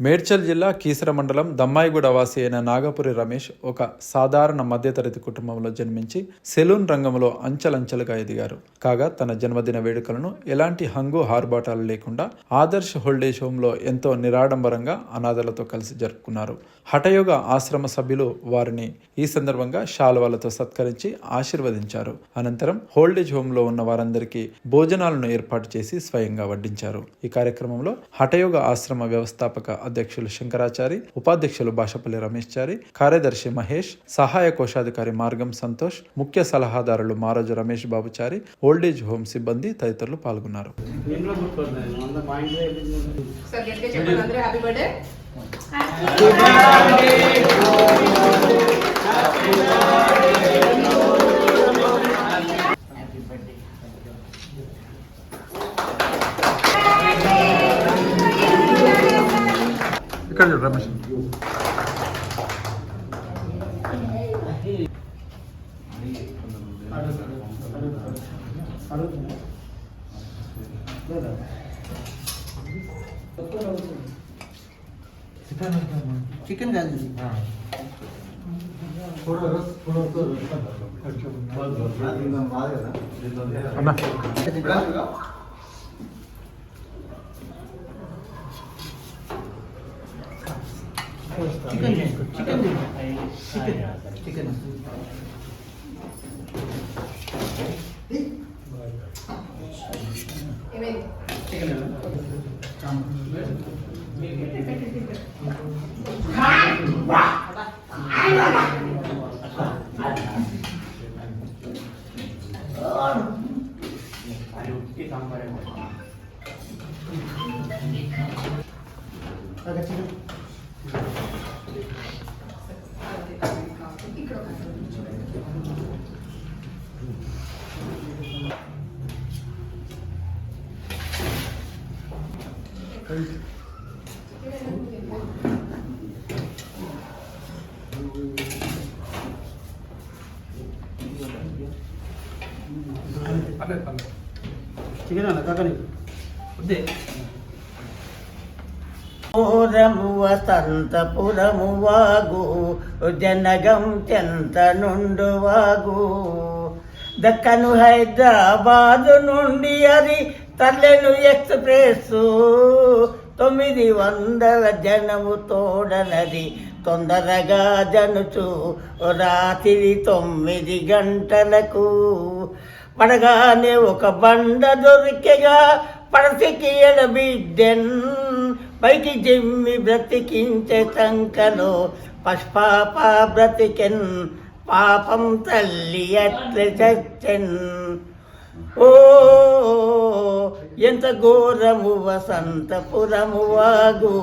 మేడ్చల్ జిల్లా కీసర మండలం దమ్మాయిగూడ వాసి అయిన నాగపురి రమేష్ ఒక సాధారణ మధ్యతరగతి కుటుంబంలో జన్మించి సెలూన్ రంగంలో అంచెలంచెలుగా ఎదిగారు. కాగా తన జన్మదిన వేడుకలను ఎలాంటి హంగు హార్బాటాలు లేకుండా ఆదర్శ్ హోల్డేజ్ హోంలో ఎంతో నిరాడంబరంగా అనాథలతో కలిసి జరుపుకున్నారు. హఠయోగ ఆశ్రమ సభ్యులు వారిని ఈ సందర్భంగా శాలువాలతో సత్కరించి ఆశీర్వదించారు. అనంతరం హోల్డేజ్ హోంలో ఉన్న వారందరికీ భోజనాలను ఏర్పాటు చేసి స్వయంగా వడ్డించారు. ఈ కార్యక్రమంలో హఠయోగ ఆశ్రమ వ్యవస్థాపక అధ్యక్షులు శంకరాచారి, ఉపాధ్యక్షులు భాషపల్లి రమేష్ చారి, కార్యదర్శి మహేష్, సహాయ కోశాధికారి మార్గం సంతోష్, ముఖ్య సలహాదారులు మారోజు రమేష్ బాబుచారి, ఓల్డేజ్ హోమ్ సిబ్బంది తదితరులు పాల్గొన్నారు. ఇక్కడ రమేష్ चिकन डाल दीजिए। चिकन పూరము వసంతపురము వాగు జనగం చెంత నుండు వాగు దక్కను హైదరాబాదు నుండి అది తల్లెను ఎక్స్ప్రెస్ 900 జనము తోడనది తొందరగా జనుచు రాత్రి 9 గంటలకు పడగానే ఒక బండ దొరికెగా పడసికి ఎడబిడ్డెన్ పైకి జిమ్మి బ్రతికించే సంకలో పష్పాప బ్రతికెన్ పాపం తల్లి అట్ల చచ్చెన్. ఓ ఎంత ఘోరము వసంతపురము వాగు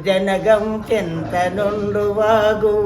జనగం చెంత నుండు వాగు.